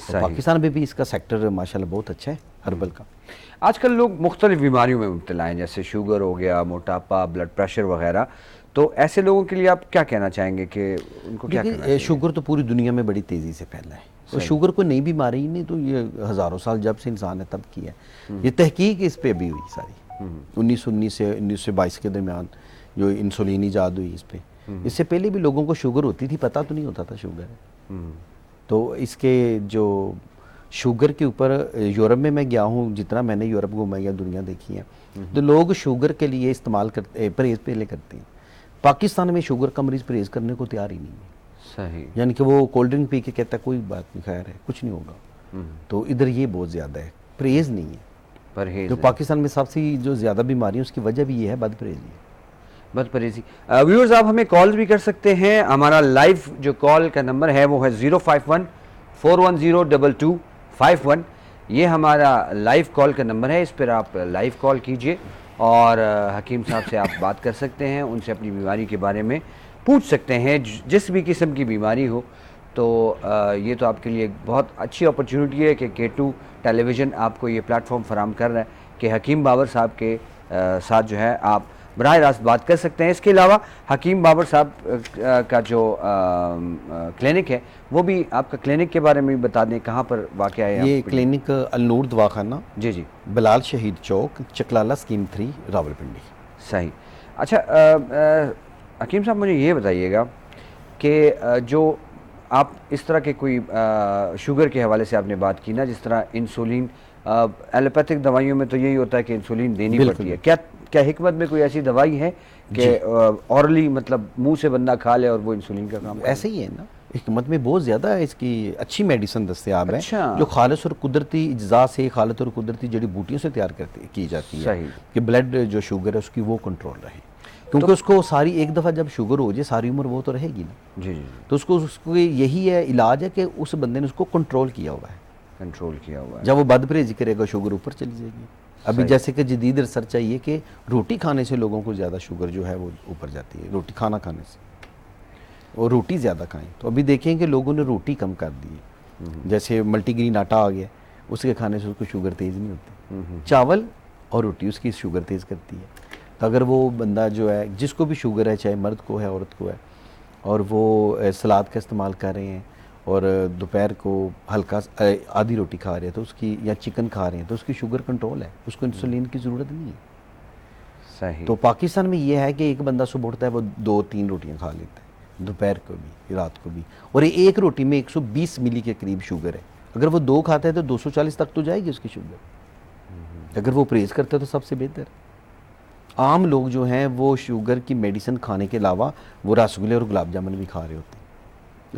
اور پاکستان میں بھی اس کا سیکٹر ماشاءاللہ بہت اچھا ہے ہربل کا. آج کل لوگ مختلف بیماریوں میں مبتلا ہیں، جیسے شوگر ہو گیا، موٹاپا، بلڈ پریشر وغیرہ. تو ایسے لوگوں کے لیے آپ کیا کہنا چاہیں گے کہ ان کو کیا کرنا چاہیے؟ شوگر تو پوری دنیا میں بڑی تیزی سے پھیلا ہے. اور شوگر کو نئی بیماری ہی نہیں، تو یہ ہزاروں سال جب سے انسان ہے تب کیا ہے. یہ تحقیق اس پہ بھی ہوئی ساری 1919 سے 1922 کے درمیان جو انسولین ایجاد ہوئی اس پہ. اس سے پہلے بھی لوگوں کو شوگر ہوتی تھی، پتہ تو نہیں ہوتا تھا شوگر ہے. تو اس کے جو شوگر کے اوپر یورپ میں گیا ہوں، جتنا میں نے یورپ گھوما یا دنیا دیکھی ہے، تو لوگ شوگر کے لیے استعمال کرتے، پرہیز پہلے کرتے ہیں. پاکستان میں شوگر کا مریض پرہیز کرنے کو تیار ہی نہیں ہے. صحیح. یعنی کہ وہ کولڈ ڈرنک پی کے کہتا ہے کوئی بات نہیں، خیر ہے، کچھ نہیں ہوگا. تو ادھر یہ بہت زیادہ ہے، پرہیز نہیں ہے. پرہیز جو پاکستان میں سب سے جو زیادہ بیماری ہے اس کی وجہ بھی یہ ہے بد پرہیزی ہے. بد پرہیزی. ویورز آپ ہمیں کال بھی کر سکتے ہیں. ہمارا لائیو جو کال کا نمبر ہے وہ ہے 051-410-2251. یہ ہمارا لائیو کال کا نمبر ہے، اس پر آپ لائیو کال کیجئے اور حکیم صاحب سے آپ بات کر سکتے ہیں، ان سے اپنی بیماری کے بارے میں پوچھ سکتے ہیں، جس بھی قسم کی بیماری ہو. تو یہ تو آپ کے لیے ایک بہت اچھی اپرچونٹی ہے کہ K2 ٹیلی ویژن آپ کو یہ پلیٹ فارم فراہم کر رہا ہے کہ حکیم بابر صاحب کے ساتھ جو ہے آپ براہ راست بات کر سکتے ہیں. اس کے علاوہ حکیم بابر صاحب کا جو کلینک ہے وہ بھی آپ کا کلینک کے بارے میں بھی بتا دیں، کہاں پر واقع ہے یہ کلینک النور دواخانہ، جی جی، بلال شہید چوک، چکلالہ اسکیم 3، راولپنڈی. صحیح. اچھا حکیم صاحب مجھے یہ بتائیے گا کہ جو آپ اس طرح کے کوئی شوگر کے حوالے سے آپ نے بات کی نا، جس طرح انسولین، ایلوپیتھک دوائیوں میں تو یہی ہوتا ہے کہ انسولین دینی پڑتی ہے. کیا حکمت میں کوئی ایسی دوائی ہے کہ اورلی مطلب منہ سے بندہ کھا لے اور وہ انسولین کا کام؟ ایسے ہی ہے نا، حکمت میں بہت زیادہ ہے، اس کی اچھی میڈیسن دستیاب ہے جو خالص اور قدرتی اجزاء سے، خالص اور قدرتی جڑی بوٹیوں سے تیار کی جاتی ہے کہ بلڈ جو شوگر ہے اس کی وہ کنٹرول رہے. کیونکہ اس کو ساری ایک دفعہ جب شوگر ہو جائے ساری عمر وہ تو رہے گی نا. جی جی. تو اس کو یہی ہے علاج ہے کہ اس بندے نے اس کو کنٹرول کیا ہوا ہے. کنٹرول کیا ہوا ہے. جب وہ بد پرہیزی کرے گا شوگر اوپر چلی جائے گی. ابھی جیسے کہ جدید ریسرچ ہے یہ کہ روٹی کھانے سے لوگوں کو زیادہ شوگر جو ہے وہ اوپر جاتی ہے، روٹی کھانا کھانے سے. اور روٹی زیادہ کھائیں تو ابھی دیکھیں کہ لوگوں نے روٹی کم کر دی ہے. جیسے ملٹی گرین آٹا آ گیا، اس کے کھانے سے اس کو شوگر تیز نہیں ہوتی. چاول اور روٹی اس کی شوگر تیز کرتی ہے. تو اگر وہ بندہ جو ہے جس کو بھی شوگر ہے، چاہے مرد کو ہے عورت کو ہے، اور وہ سلاد کا استعمال کر رہے ہیں اور دوپہر کو ہلکا آدھی روٹی کھا رہے ہیں تو اس کی، یا چکن کھا رہے ہیں تو اس کی شوگر کنٹرول ہے، اس کو انسولین کی ضرورت نہیں ہے. صحیح. تو پاکستان میں یہ ہے کہ ایک بندہ صبح اٹھتا ہے وہ 2-3 روٹیاں کھا لیتا ہے، دوپہر کو بھی رات کو بھی، اور ایک روٹی میں 120 ملی کے قریب شوگر ہے. اگر وہ 2 کھاتا ہے تو 240 تک تو جائے گی اس کی شوگر. اگر وہ پرہیز کرتا ہے تو سب سے بہتر. عام لوگ جو ہیں وہ شوگر کی میڈیسن کھانے کے علاوہ وہ رسگلے اور گلاب جامن بھی کھا رہے ہوتے ہیں.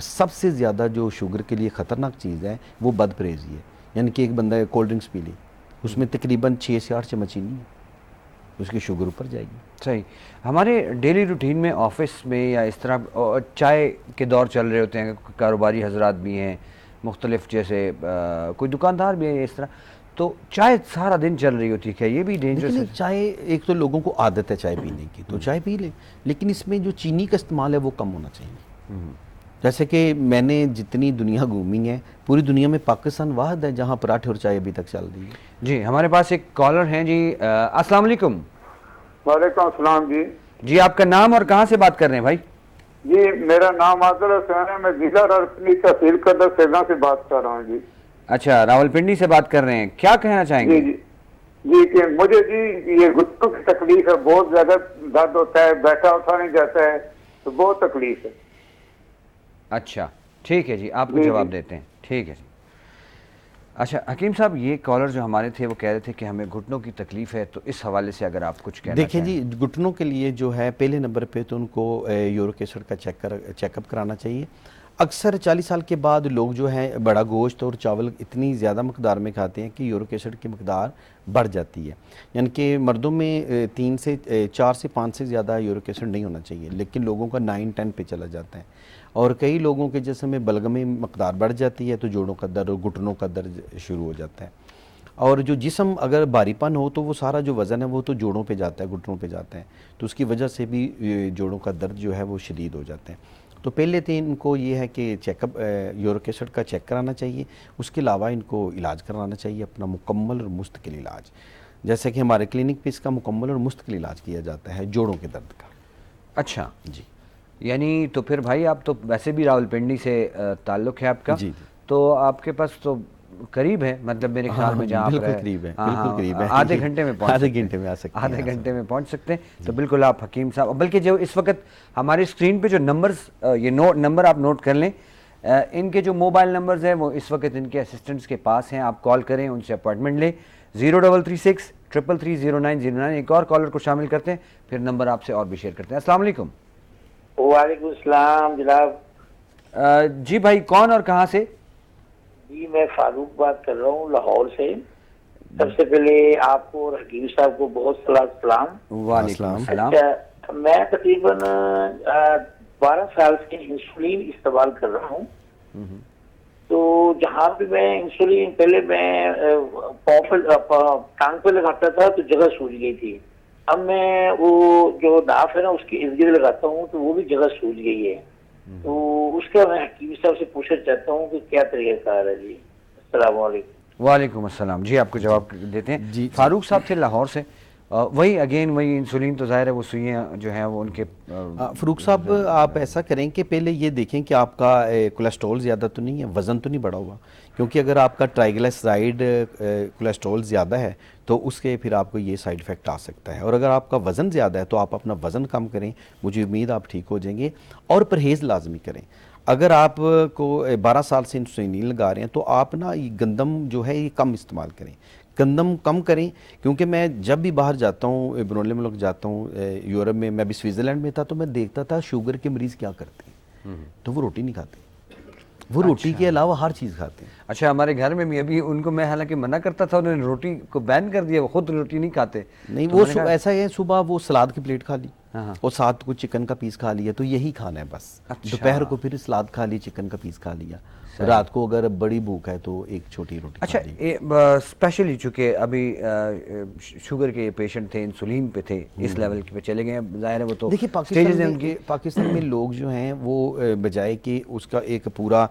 سب سے زیادہ جو شوگر کے لیے خطرناک چیز ہے وہ بد پرہیزی ہے. یعنی کہ ایک بندہ کولڈ ڈرنکس پی لی، اس میں تقریباً 6 سے 8 چمچ چینی ہے، اس کی شوگر اوپر جائے گی. صحیح. ہمارے ڈیلی روٹین میں آفس میں یا اس طرح چائے کے دور چل رہے ہوتے ہیں، کاروباری حضرات بھی ہیں مختلف، جیسے کوئی دکاندار بھی ہیں اس طرح، تو چائے سارا دن چل رہی ہوتی ہے، کیا یہ بھی ڈینجرس ہے؟ چائے ایک تو لوگوں کو عادت ہے چائے پینے کی تو چائے پی لیں، لیکن اس میں جو چینی کا استعمال ہے وہ کم ہونا چاہیے. جیسے کہ میں نے جتنی دنیا گھومی ہے، پوری دنیا میں پاکستان واحد ہے جہاں پراٹھے اور چائے ابھی تک چل رہی ہے. جی ہمارے پاس ایک کالر ہیں. جی السلام علیکم. وعلیکم السلام. جی آپ کا نام اور کہاں سے بات کر رہے ہیں بھائی؟ جی میرا نام عادل حسین ہے، میں ضلع راولپنڈی تحصیل قدر سیداں سے بات کر رہا ہوں. جی اچھا، راولپنڈی سے بات کر رہے ہیں، کیا کہنا چاہیں گے؟ جی کہ مجھے جی یہ گھٹنوں کی تکلیف ہے، بہت زیادہ درد ہوتا ہے، بیٹھا اٹھا نہیں جاتا ہے تو بہت تکلیف ہے. اچھا ٹھیک ہے جی، آپ کو جواب دیتے ہیں. ٹھیک ہے جی. اچھا حکیم صاحب، یہ کالر جو ہمارے تھے وہ کہہ رہے تھے کہ ہمیں گھٹنوں کی تکلیف ہے، تو اس حوالے سے اگر آپ کچھ کہنا دیکھیں جی، گھٹنوں کے لیے جو ہے پہلے نمبر پہ تو ان کو یورک ایسڈ کا چیک اپ کرانا چاہیے. اکثر 40 سال کے بعد لوگ جو ہیں بڑا گوشت اور چاول اتنی زیادہ مقدار میں کھاتے ہیں کہ یورک ایسڈ کی مقدار بڑھ جاتی ہے. یعنی کہ مردوں میں 4 سے 5 سے زیادہ یورک ایسڈ نہیں ہونا چاہیے، لیکن لوگوں کا 9-10 پہ چلا جاتا ہے. اور کئی لوگوں کے جسم میں بلغم میں مقدار بڑھ جاتی ہے تو جوڑوں کا درد اور گھٹنوں کا درد شروع ہو جاتا ہے. اور جو جسم اگر بھاری پن ہو تو وہ سارا جو وزن ہے وہ تو جوڑوں پہ جاتا ہے، گھٹنوں پہ جاتا ہے، تو اس کی وجہ سے بھی جوڑوں کا درد جو ہے وہ شدید ہو جاتا ہے. تو پہلے تو ان کو یہ ہے کہ چیک اپ یورک ایسڈ کا چیک کرانا چاہیے، اس کے علاوہ ان کو علاج کرانا چاہیے اپنا مکمل اور مستقل علاج، جیسے کہ ہمارے کلینک پہ اس کا مکمل اور مستقل علاج کیا جاتا ہے جوڑوں کے درد کا۔ اچھا جی یعنی تو پھر بھائی آپ تو ویسے بھی راولپنڈی سے تعلق ہے آپ کا، جی تو آپ کے پاس تو قریب ہے، مطلب میرے خیال میں جہاں آپ بالکل رہے قریب ہے، ہاں بالکل قریب ہے، آدھے گھنٹے میں پہنچ آدھے سکتے ہیں، گھنٹے میں آ سکتے ہیں، آدھے گھنٹے میں پہنچ سکتے ہیں، تو بالکل آپ حکیم صاحب، بلکہ جو اس وقت ہماری اسکرین پہ جو نمبرز یہ نمبر آپ نوٹ کر لیں، ان کے جو موبائل نمبرز ہیں وہ اس وقت ان کے اسسٹنٹس کے پاس ہیں، آپ کال کریں، ان سے اپوائنٹمنٹ لیں، 0336 333 0909۔ ایک اور کالر کو شامل کرتے ہیں، پھر نمبر آپ سے اور بھی شیئر کرتے ہیں۔ السلام علیکم۔ وعلیکم السلام جناب۔ جی بھائی کون اور کہاں سے؟ جی میں فاروق بات کر رہا ہوں لاہور سے۔ سب سے پہلے آپ کو اور حکیم صاحب کو بہت سلام۔ وعلیکم السلام۔ اچھا میں تقریباً 12 سال سے انسولین استعمال کر رہا ہوں، تو جہاں پہ میں انسولین پہلے میں ٹانگ پہ لگاتا تھا تو جگہ سوج گئی تھی، اب میں وہ جو ناف ہے نا اس کے ارد گرد لگاتا ہوں تو وہ بھی جگہ سوج گئی ہے، تو اس کا میں حکیم صاحب سے پوچھنا چاہتا ہوں کہ کیا طریقہ کار ہے جی۔ السلام علیکم۔ وعلیکم السلام۔ جی آپ کو جواب دیتے ہیں۔ فاروق صاحب تھے لاہور سے، وہی اگین وہی انسولین، تو ظاہر ہے وہ سوئیاں جو ہیں وہ ان کے فاروق صاحب آپ ایسا کریں کہ پہلے یہ دیکھیں کہ آپ کا کولیسٹرول زیادہ تو نہیں ہے، وزن تو نہیں بڑھا ہوا، کیونکہ اگر آپ کا ٹرائیگلیسرائڈ کولیسٹرول زیادہ ہے تو اس کے پھر آپ کو یہ سائیڈ افیکٹ آ سکتا ہے، اور اگر آپ کا وزن زیادہ ہے تو آپ اپنا وزن کم کریں، مجھے امید آپ ٹھیک ہو جائیں گے، اور پرہیز لازمی کریں۔ اگر آپ کو 12 سال سے انسولین لگا رہے ہیں تو آپ نا یہ گندم جو ہے یہ کم استعمال کریں، گندم کم کریں، کیونکہ میں جب بھی باہر جاتا ہوں، برونلے ملک جاتا ہوں، یورپ میں بھی سوئٹزرلینڈ میں تھا، تو میں دیکھتا تھا شوگر کے مریض کیا کرتے ہیں، تو وہ روٹی نہیں کھاتے، وہ روٹی کے علاوہ ہر چیز کھاتے ہیں۔ اچھا ہمارے گھر میں بھی ابھی ان کو میں حالانکہ منع کرتا تھا، انہوں نے روٹی کو بین کر دیا، وہ خود روٹی نہیں کھاتے۔ نہیں وہ ایسا ہے، صبح وہ سلاد کی پلیٹ کھا لی ہاں اور ساتھ کو چکن کا پیس کھا لیا، تو یہی کھانا ہے بس۔ دوپہر کو پھر سلاد کھا لی، چکن کا پیس کھا لیا، رات کو اگر بڑی بھوک ہے تو ایک چھوٹی روٹی اچھا کھا لی۔ اسپیشلی چونکہ ابھی شوگر کے پیشنٹ تھے، انسولین پہ تھے، اس لیول پہ چلے گئے، ظاہر ہے وہ تو دیکھیے پاکستان میں لوگ جو ہیں وہ بجائے کہ اس کا ایک پورا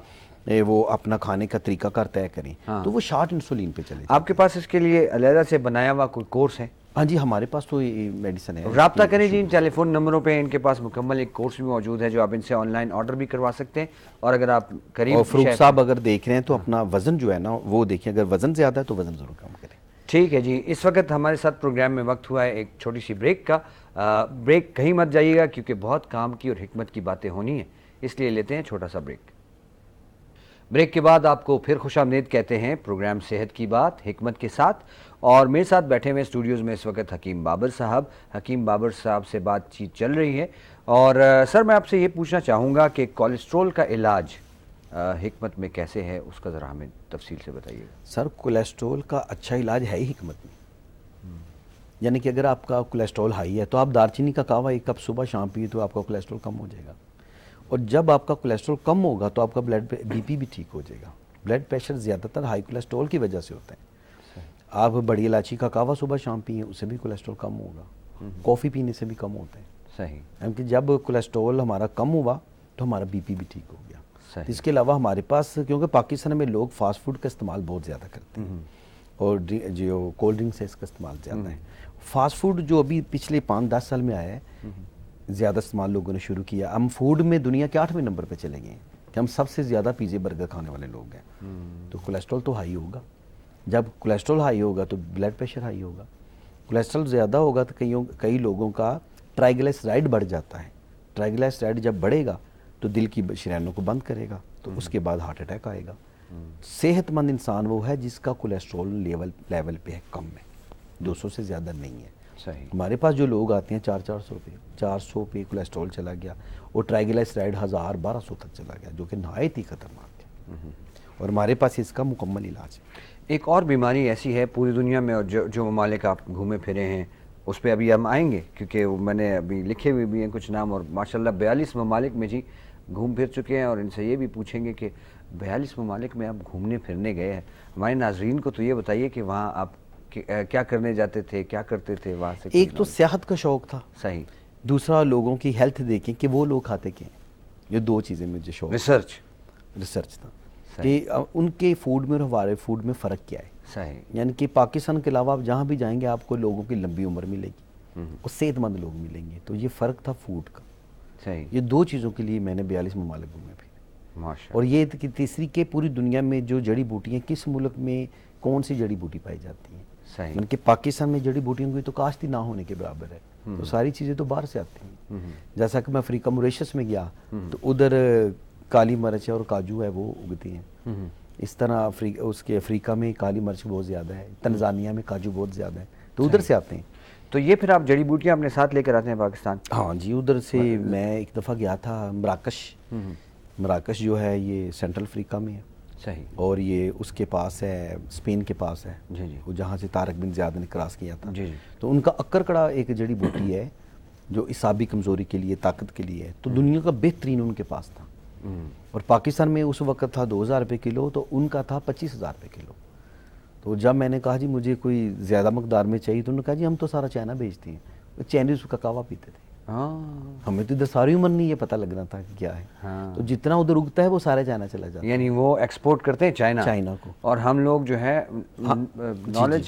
وہ اپنا کھانے کا طریقہ کار طے کریں تو وہ شارٹ انسولین پہ چلے جائیں۔ آپ کے پاس اس کے لیے علیحدہ سے بنایا ہوا کوئی کورس ہے؟ ہاں جی ہمارے پاس تو میڈیسن ہے، رابطہ کریں جی ان ٹیلی فون نمبروں پہ، ان کے پاس مکمل ایک کورس بھی موجود ہے جو آپ ان سے آن لائن آرڈر بھی کروا سکتے ہیں، اور اگر آپ قریب اور فاروق صاحب اگر دیکھ رہے ہیں تو اپنا وزن جو ہے نا وہ دیکھیں، اگر وزن زیادہ ہے تو وزن ضرور کم کریں۔ ٹھیک ہے جی، اس وقت ہمارے ساتھ پروگرام میں وقت ہوا ہے ایک چھوٹی سی بریک کا، بریک کہیں مت جائیے گا کیونکہ بہت کام کی اور حکمت کی باتیں ہونی ہیں، اس لیے لیتے ہیں چھوٹا سا بریک۔ بریک کے بعد آپ کو پھر خوش آمدید کہتے ہیں پروگرام صحت کی بات حکمت کے ساتھ، اور میرے ساتھ بیٹھے ہوئے اسٹوڈیوز میں اس وقت حکیم بابر صاحب۔ حکیم بابر صاحب سے بات چیت چل رہی ہے، اور سر میں آپ سے یہ پوچھنا چاہوں گا کہ کولیسٹرول کا علاج حکمت میں کیسے ہے، اس کا ذرا ہمیں تفصیل سے بتائیے گا۔ سر کولیسٹرول کا اچھا علاج ہے ہی حکمت میں، یعنی کہ اگر آپ کا کولیسٹرول ہائی ہے تو آپ دارچینی کا قہوہ 1 کپ صبح شام پیے تو آپ کا کولیسٹرول کم ہو جائے گا، اور جب آپ کا کولیسٹرول کم ہوگا تو آپ کا بی پی بھی ٹھیک ہو جائے گا۔ بلڈ پریشر زیادہ تر ہائی کولیسٹرول کی وجہ سے ہوتا ہے۔ آپ بڑی الائچی کا قہوہ صبح شام پئیں، اس سے بھی کولیسٹرول کم ہوگا، کافی پینے سے بھی کم ہوتا ہے۔ صحیح، کیونکہ جب کولیسٹرول ہمارا کم ہوا تو ہمارا بی پی بھی ٹھیک ہو گیا۔ اس کے علاوہ ہمارے پاس کیونکہ پاکستان میں لوگ فاسٹ فوڈ کا استعمال بہت زیادہ کرتے ہیں، اور جو کولڈ ڈرنکس ہے اس کا استعمال زیادہ ہے۔ فاسٹ فوڈ جو ابھی پچھلے 5-10 سال میں آیا ہے، زیادہ استعمال لوگوں نے شروع کیا، ہم فوڈ میں دنیا کے 8ویں نمبر پہ چلے گئے ہیں کہ ہم سب سے زیادہ پیزے برگر کھانے والے لوگ ہیں، تو کولیسٹرول تو ہائی ہوگا۔ جب کولیسٹرول ہائی ہوگا تو بلڈ پریشر ہائی ہوگا، کولیسٹرول زیادہ ہوگا تو کئی لوگوں کا ٹرائیگلیسرائڈ بڑھ جاتا ہے، ٹرائیگلیسرائڈ جب بڑھے گا تو دل کی شریانوں کو بند کرے گا، تو اس کے بعد ہارٹ اٹیک آئے گا۔ صحت مند انسان وہ ہے جس کا کولیسٹرول لیول پہ ہے، کم ہے، 200 سے زیادہ نہیں ہے۔ صحیح، ہمارے پاس جو لوگ آتے ہیں 400 پہ کولیسٹرول چلا گیا، اور ٹرائیگلیسرائڈ 1000-1200 تک چلا گیا، جو کہ نہایت ہی خطرناک ہے، اور ہمارے پاس اس کا مکمل علاج ہے۔ ایک اور بیماری ایسی ہے پوری دنیا میں، اور جو ممالک آپ گھومے پھرے ہیں اس پہ ابھی ہم آئیں گے، کیونکہ میں نے ابھی لکھے ہوئے بھی ہیں کچھ نام، اور ماشاءاللہ 42 ممالک میں جی گھوم پھر چکے ہیں، اور ان سے یہ بھی پوچھیں گے کہ 42 ممالک میں آپ گھومنے پھرنے گئے ہیں، ہمارے ناظرین کو تو یہ بتائیے کہ وہاں آپ کیا کرنے جاتے تھے، کیا کرتے تھے وہاں سے؟ ایک تو سیاحت کا شوق تھا، صحیح، دوسرا لوگوں کی ہیلتھ دیکھیں کہ وہ لوگ کھاتے کیا ہیں، یہ دو چیزیں مجھے شوق ریسرچ تھا کہ ان کے فوڈ میں اور ہمارے فوڈ میں فرق کیا ہے. صحیح. یعنی کہ پاکستان کے علاوہ آپ جہاں بھی جائیں گے آپ کو لوگوں کی لمبی عمر ملے گی اور صحت مند لوگ ملیں گے. تو یہ فرق تھا فوڈ کا. صحیح. یہ دو چیزوں کے لیے میں نے 42 ممالک گھومے بھی. ماشاء اور یہ کہ تیسری کہ پوری دنیا میں جو جڑی بوٹیاں کس ملک میں کون سی جڑی بوٹی پائی جاتی ہیں. صحیح. یعنی کہ پاکستان میں جڑی بوٹیوں کی تو کاشت ہی نہ ہونے کے برابر ہے. تو ساری چیزیں تو باہر سے آتی ہیں. جیسا کہ میں افریقہ موریشس میں گیا تو ادھر کالی مرچ ہے اور کاجو ہے وہ اگتی ہیں. اس طرح افریقہ میں کالی مرچ بہت زیادہ ہے. تنزانیہ میں کاجو بہت زیادہ ہے. تو ادھر سے آتے ہیں. تو یہ پھر آپ جڑی بوٹیاں اپنے ساتھ لے کر آتے ہیں پاکستان؟ ہاں جی. ادھر سے میں ایک دفعہ گیا تھا مراکش جو ہے یہ سینٹرل افریقہ میں ہے. صحیح. اور یہ اس کے پاس ہے اسپین کے پاس ہے. جی جی. وہ جہاں سے طارق بن زیاد نے کراس کیا تھا. جی جی. تو ان کا اکرکڑا ایک جڑی بوٹی ہے جو اعصابی کمزوری کے لیے طاقت کے لیے ہے. تو دنیا کا بہترین ان کے پاس تھا. اور پاکستان میں اس وقت تھا 2000 روپے کلو تو ان کا تھا 25,000 روپے کلو. تو جب میں نے کہا جی مجھے کوئی زیادہ مقدار میں چاہیے تو انہوں نے کہا جی ہم تو سارا چائنا بھیجتے ہیں. چائنیز کا کہوا پیتے تھے. ہمیں تو ادھر ساری عمر نہیں یہ پتہ لگنا تھا کہ کیا ہے. تو جتنا ادھر اگتا ہے وہ سارے چائنا چلا جاتا ہے. یعنی وہ ایکسپورٹ کرتے ہیں چائنا کو اور ہم لوگ جو ہے نالج.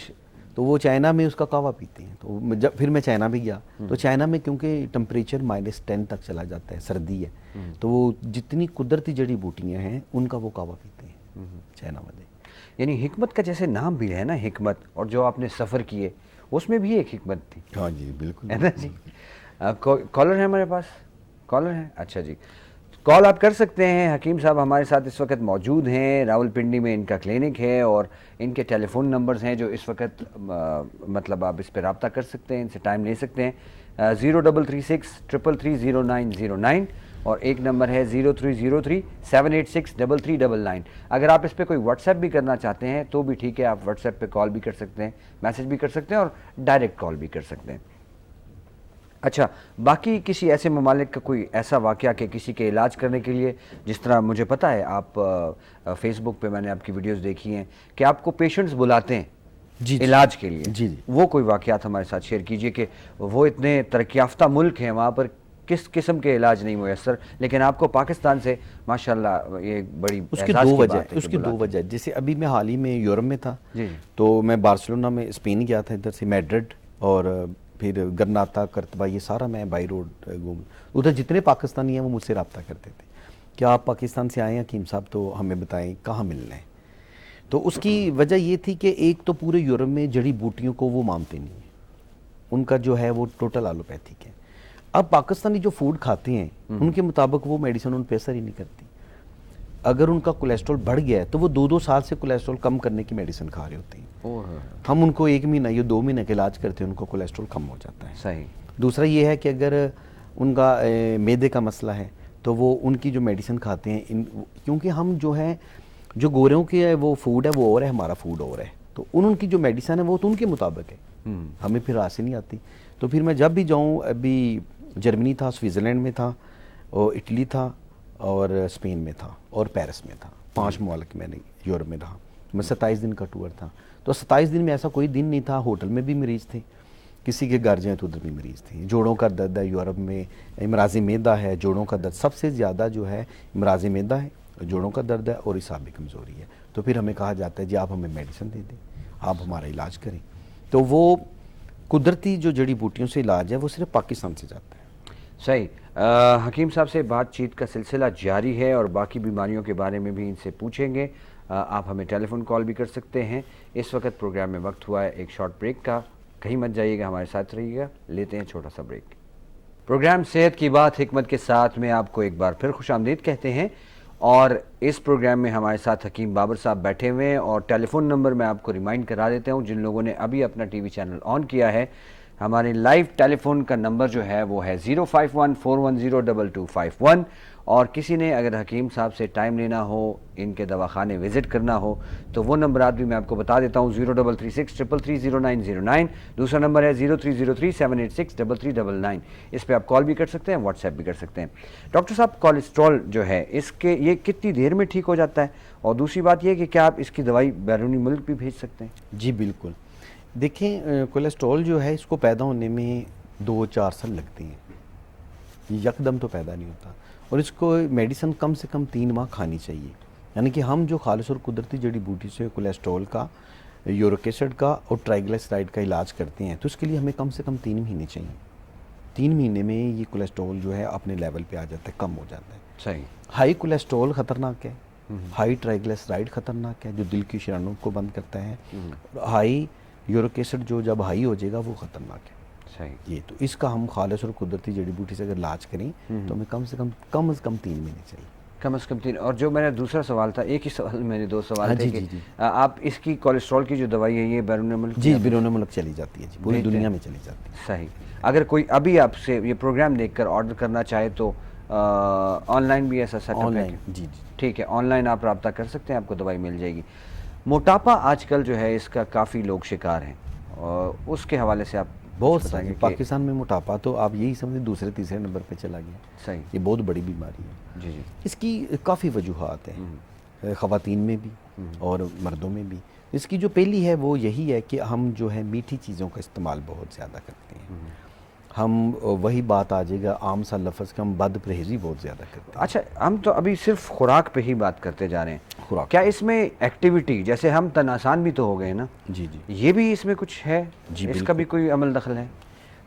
تو وہ چائنا میں اس کا کہوا پیتے ہیں. تو جب پھر میں چائنا بھی گیا تو چائنا میں کیونکہ ٹمپریچر -10 تک چلا جاتا ہے, سردی ہے, تو وہ جتنی قدرتی جڑی بوٹیاں ہیں ان کا وہ کہوا پیتے ہیں چائنا والے. یعنی حکمت کا جیسے نام بھی ہے نا حکمت, اور جو آپ نے سفر کیے اس میں بھی ایک حکمت تھی. ہاں جی بالکل. ہے نا جی. کالر ہے ہمارے پاس؟ کالر ہے. اچھا جی, کال آپ کر سکتے ہیں. حکیم صاحب ہمارے ساتھ اس وقت موجود ہیں. راولپنڈی میں ان کا کلینک ہے اور ان کے ٹیلی فون نمبرز ہیں جو اس وقت مطلب آپ اس پہ رابطہ کر سکتے ہیں, ان سے ٹائم لے سکتے ہیں. 0336 3330909 اور ایک نمبر ہے 0303 786 3399. اگر آپ اس پہ کوئی واٹس ایپ بھی کرنا چاہتے ہیں تو بھی ٹھیک ہے, آپ واٹس ایپ پہ کال بھی کر سکتے ہیں, میسج بھی کر سکتے ہیں اور ڈائریکٹ کال بھی کر سکتے ہیں. اچھا, باقی کسی ایسے ممالک کا کوئی ایسا واقعہ کہ کسی کے علاج کرنے کے لیے, جس طرح مجھے پتہ ہے آپ فیس بک پہ میں نے آپ کی ویڈیوز دیکھی ہیں کہ آپ کو پیشنٹس بلاتے ہیں جی علاج کے لیے, جی جی, وہ کوئی واقعات ہمارے ساتھ شیئر کیجئے کہ وہ اتنے ترقی یافتہ ملک ہیں وہاں پر کس قسم کے علاج نہیں میسر, لیکن آپ کو پاکستان سے ماشاءاللہ یہ بڑی اس کی دو وجہ. جیسے ابھی میں حال ہی میں یورپ میں تھا تو میں بارسلونا میں اسپین گیا تھا, ادھر سے میڈرڈ اور پھر گرناتا کرتبہ, یہ سارا میں بائی روڈ گھوم. ادھر جتنے پاکستانی ہیں وہ مجھ سے رابطہ کرتے تھے کہ آپ پاکستان سے آئے ہیں حکیم صاحب تو ہمیں بتائیں کہاں ملنا ہے. تو اس کی وجہ یہ تھی کہ ایک تو پورے یورپ میں جڑی بوٹیوں کو وہ مانتے نہیں ہیں, ان کا جو ہے وہ ٹوٹل ایلوپیتھک ہے. اب پاکستانی جو فوڈ کھاتے ہیں ان کے مطابق وہ میڈیسن ان پہ اثر ہی نہیں کرتی. اگر ان کا کولیسٹرول بڑھ گیا ہے تو وہ 2 سال سے کولیسٹرول کم کرنے کی میڈیسن کھا رہے ہوتے ہیں. ہم ان کو 1 مہینہ یا 2 مہینے کا علاج کرتے ہیں, ان کو کولیسٹرول کم ہو جاتا ہے. صحیح. دوسرا یہ ہے کہ اگر ان کا معدے کا مسئلہ ہے تو وہ ان کی جو میڈیسن کھاتے ہیں, کیونکہ ہم جو ہے جو گوریوں کے وہ فوڈ ہے وہ اور ہے, ہمارا فوڈ اور ہے, تو ان کی جو میڈیسن ہے وہ تو ان کے مطابق ہے, ہمیں پھر راس نہیں آتی. تو پھر میں جب بھی جاؤں, ابھی جرمنی تھا, سوئٹزرلینڈ میں تھا, اور اٹلی تھا, اور اسپین میں تھا, اور پیرس میں تھا. 5 ممالک میں نے یورپ میں رہا. میں 27 دن کا ٹور تھا. تو 27 دن میں ایسا کوئی دن نہیں تھا ہوٹل میں بھی مریض تھے, کسی کے گھر جائیں تو ادھر بھی مریض تھے. جوڑوں کا درد ہے یورپ میں, امراض معدہ ہے, جوڑوں کا درد سب سے زیادہ جو ہے امراض معدہ ہے, جوڑوں کا درد ہے اور اعصابی کمزوری ہے. تو پھر ہمیں کہا جاتا ہے جی آپ ہمیں میڈیسن دے دیں, آپ ہمارا علاج کریں. تو وہ قدرتی جو جڑی بوٹیوں سے علاج ہے وہ صرف پاکستان سے جاتا ہے. صحیح. حکیم صاحب سے بات چیت کا سلسلہ جاری ہے اور باقی بیماریوں کے بارے میں بھی ان سے پوچھیں گے. آپ ہمیں ٹیلی فون کال بھی کر سکتے ہیں. اس وقت پروگرام میں وقت ہوا ہے ایک شارٹ بریک کا, کہیں مت جائیے گا, ہمارے ساتھ رہیے گا. لیتے ہیں چھوٹا سا بریک. پروگرام صحت کی بات حکمت کے ساتھ میں آپ کو ایک بار پھر خوش آمدید کہتے ہیں, اور اس پروگرام میں ہمارے ساتھ حکیم بابر صاحب بیٹھے ہوئے ہیں. اور ٹیلی فون نمبر میں آپ کو ریمائنڈ کرا دیتا ہوں, جن لوگوں نے ابھی اپنا ٹی وی چینل آن کیا ہے, ہمارے لائیو ٹیلی فون کا نمبر جو ہے وہ ہے 05141022251. اور کسی نے اگر حکیم صاحب سے ٹائم لینا ہو, ان کے دواخانے وزٹ کرنا ہو, تو وہ نمبرات بھی میں آپ کو بتا دیتا ہوں. 0336 3330909. دوسرا نمبر ہے 0303 786 3399. اس پہ آپ کال بھی کر سکتے ہیں, واٹس ایپ بھی کر سکتے ہیں. ڈاکٹر صاحب, کولیسٹرول جو ہے اس کے یہ کتنی دیر میں ٹھیک ہو جاتا ہے, اور دوسری بات یہ کہ کیا آپ اس کی دوائی بیرونی ملک بھی بھیج سکتے ہیں؟ جی بالکل. دیکھیں کولیسٹرول جو ہے اس کو پیدا ہونے میں 2-4 سال لگتے ہیں, یکدم تو پیدا نہیں ہوتا. اور اس کو میڈیسن کم سے کم 3 ماہ کھانی چاہیے. یعنی کہ ہم جو خالص اور قدرتی جڑی بوٹی سے کولیسٹرول کا، یورک ایسڈ کا اور ٹرائیگلیسرائڈ کا علاج کرتے ہیں، تو اس کے لیے ہمیں کم سے کم 3 مہینے چاہیے. 3 مہینے میں یہ کولیسٹرول جو ہے اپنے لیول پہ آ جاتا ہے، کم ہو جاتا ہے. صحیح. ہائی کولیسٹرول خطرناک ہے، ہائی ٹرائیگلیسرائڈ خطرناک ہے جو دل کی شرانوں کو بند کرتا ہے، ہائی یورک ایسڈ جو جب ہائی ہو جائے گا وہ خطرناک ہے. صحیح. یہ تو اس کا ہم خالص اور قدرتی جڑی بوٹی سے اگر علاج کریں تو ہمیں کم سے کم از کم 3 مہینے چاہیے. کم از کم 3. اور جو میرا دوسرا سوال تھا، ایک ہی سوال میرے 2 سوال تھے کہ آپ اس کی کولیسٹرول کی جو دوائی ہے یہ بیرون ملک؟ جی بیرون ملک چلی جاتی ہے جی، پوری دنیا میں چلی جاتی ہے. صحیح. اگر کوئی ابھی آپ سے یہ پروگرام دیکھ کر آرڈر کرنا چاہے تو آن لائن بھی ایسا سیٹ اپ ہے؟ جی. ٹھیک ہے، آن لائن آپ رابطہ کر سکتے ہیں، آپ کو دوائی مل جائے گی. موٹاپا آج کل جو ہے اس کا کافی لوگ شکار ہیں، اور اس کے حوالے سے آپ بہت بتائیں گے سارے پاکستان میں موٹاپا تو آپ یہی سمجھیں دوسرے تیسرے نمبر پہ چلا گیا. صحیح. یہ بہت بڑی بیماری ہے. جی جی. اس کی کافی وجوہات ہیں، خواتین میں بھی اور مردوں میں بھی. اس کی جو پہلی ہے وہ یہی ہے کہ ہم جو ہے میٹھی چیزوں کا استعمال بہت زیادہ کرتے ہیں. ہم وہی بات آ جائے گا عام سا لفظ کہ ہم بد پرہیزی بہت زیادہ کرتے ہیں. اچھا، ہم تو ابھی صرف خوراک پہ ہی بات کرتے جا رہے ہیں. خوراک. کیا اس میں ایکٹیویٹی، جیسے ہم تن آسان بھی تو ہو گئے نا، جی جی. یہ بھی اس میں کچھ ہے؟ جی اس کا بھی کوئی عمل دخل ہے؟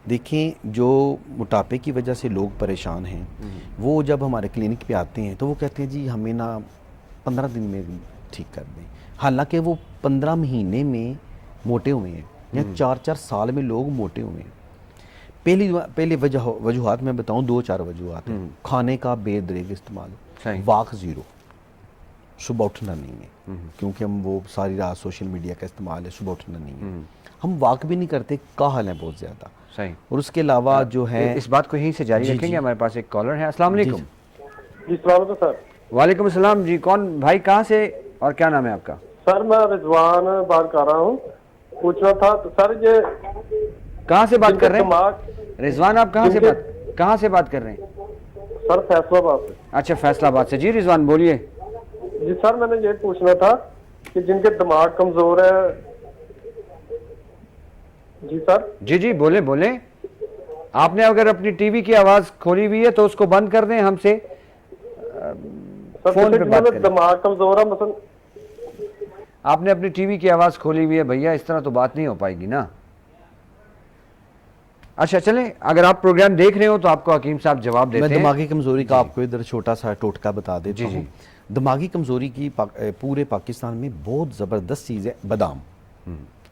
دیکھیں، جو موٹاپے کی وجہ سے لوگ پریشان ہیں وہ جب ہمارے کلینک پہ آتے ہیں تو وہ کہتے ہیں جی ہمیں نا 15 دن میں ٹھیک کر دیں، حالانکہ وہ 15 مہینے میں موٹے ہوئے ہیں، یا 4 سال میں لوگ موٹے ہوئے ہیں. پہلی وجوہات میں بتاؤں 2-4 وجوہات ہیں. کھانے کا بے دریغ استعمال، واک زیرو، صبح اٹھنا نہیں ہے کیونکہ ہم وہ ساری رات سوشل میڈیا کا استعمال ہے، صبح اٹھنا نہیں ہے. ہم واک بھی نہیں کرتے، کاہل ہیں بہت زیادہ. صحیح. اور اس کے علاوہ جو ہے اس بات کو یہیں سے جاری رکھیں گے. ہمارے پاس ایک کالر ہے. السلام علیکم. جی السلام علیکم سر. وعلیکم السلام. جی کون بھائی، کہاں سے اور کیا نام ہے آپ کا؟ سر میں رضوان بات کر رہا ہوں. پوچھنا تھا سر، یہ کہاں سے بات کر رہے دماغ ہیں رضوان؟ آپ کہاں سے بات کر رہے ہیں؟ سر فیصلہ آباد سے. اچھا، فیصلہ آباد سے. جی رضوان بولیے. جی سر میں نے یہ پوچھنا تھا کہ جن کے دماغ کمزور ہے. جی سر. جی جی بولیں. آپ نے اگر اپنی ٹی وی کی آواز کھولی ہوئی ہے تو اس کو بند کر دیں، ہم سے فون پہ بات کریں. دماغ کمزور ہے مثلا. آپ نے اپنی ٹی وی کی آواز کھولی ہوئی ہے بھیا، اس طرح تو بات نہیں ہو پائے گی نا. اچھا چلیں، اگر آپ پروگرام دیکھ رہے ہو تو آپ کو حکیم صاحب جواب دیتے ہیں. میں دماغی کمزوری کا آپ کو ادھر چھوٹا سا ٹوٹکا بتا دیتا ہوں. دماغی کمزوری کی پورے پاکستان میں بہت زبردست چیز ہے بادام.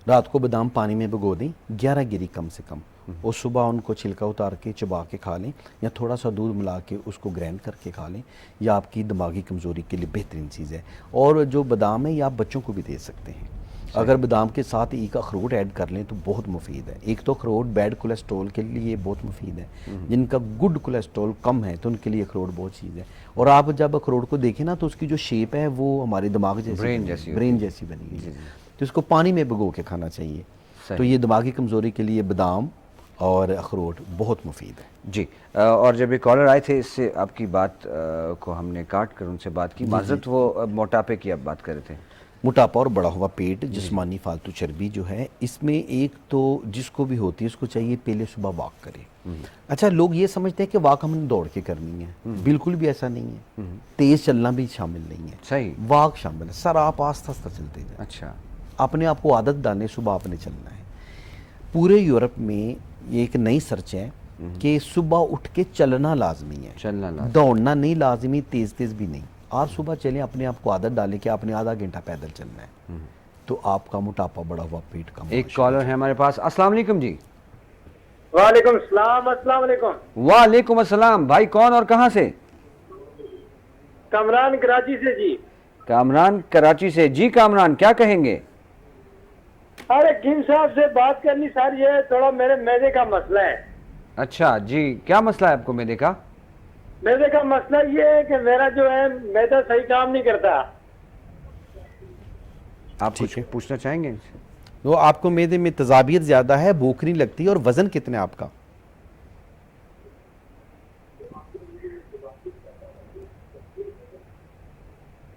رات کو بادام پانی میں بھگو دیں 11 گری کم سے کم، اور صبح ان کو چھلکا اتار کے چبا کے کھا لیں، یا تھوڑا سا دودھ ملا کے اس کو گرینڈ کر کے کھا لیں. یہ آپ کی دماغی کمزوری کے لیے بہترین چیز ہے. اور جو بادام ہے یہ آپ بچوں کو بھی دے سکتے ہیں. اگر بادام کے ساتھ ایک اخروٹ ایڈ کر لیں تو بہت مفید ہے. ایک تو اخروٹ بیڈ کولیسٹرول کے لیے بہت مفید ہے. جن کا گڈ کولیسٹرول کم ہے تو ان کے لیے اخروٹ بہت چیز ہے. اور آپ جب اخروٹ کو دیکھیں نا تو اس کی جو شیپ ہے وہ ہمارے دماغ جیسی برین جیسی بنی ہے. تو اس کو پانی میں بھگو کے کھانا چاہیے. تو یہ دماغی کمزوری کے لیے بادام اور اخروٹ بہت مفید ہے. جی. اور جب یہ کالر آئے تھے، اس سے آپ کی بات کو ہم نے کاٹ کر ان سے بات کی. معذرت، وہ موٹاپے کی آپ بات کر رہے تھے. موٹاپا اور بڑا ہوا پیٹ، جسمانی فالتو چربی جو ہے، اس میں ایک تو جس کو بھی ہوتی ہے اس کو چاہیے پہلے صبح واک کرے. اچھا، لوگ یہ سمجھتے ہیں کہ واک ہم نے دوڑ کے کرنی ہے. بالکل بھی ایسا نہیں ہے. تیز چلنا بھی شامل نہیں ہے. صحیح. واک شامل ہے. سر آپ آہستہ آہستہ چلتے جائیں. اچھا. اپنے آپ کو عادت ڈالنے، صبح آپ نے چلنا ہے. پورے یورپ میں یہ ایک نئی سرچ ہے کہ صبح اٹھ کے چلنا لازمی ہے. دوڑنا نہیں لازمی، تیز بھی نہیں. آپ صبح چلیں، اپنے آپ کو عادت ڈالیں کہ آپ نے آدھا گھنٹہ پیدل چلنا ہے، تو آپ کا موٹاپا بڑا ہوا پیٹ کم. ایک کالر ہے ہمارے پاس. السلام علیکم. جی وعلیکم السلام. السلام علیکم. وعلیکم السلام. بھائی کون اور کہاں سے؟ کامران کراچی سے. جی کامران کراچی سے. جی کامران، کیا کہیں گے؟ ارے حکیم صاحب سے بات کرنی سر، یہ تھوڑا میرے معدے کا مسئلہ ہے. اچھا جی، کیا مسئلہ ہے آپ کو معدے کا؟ معدے کا مسئلہ یہ ہے کہ میرا جو ہے معدہ صحیح کام نہیں کرتا. آپ کچھ پوچھنا چاہیں گے؟ تو آپ کو معدے میں تذابیت زیادہ ہے، بھوک نہیں لگتی، اور وزن کتنا ہے آپ کا؟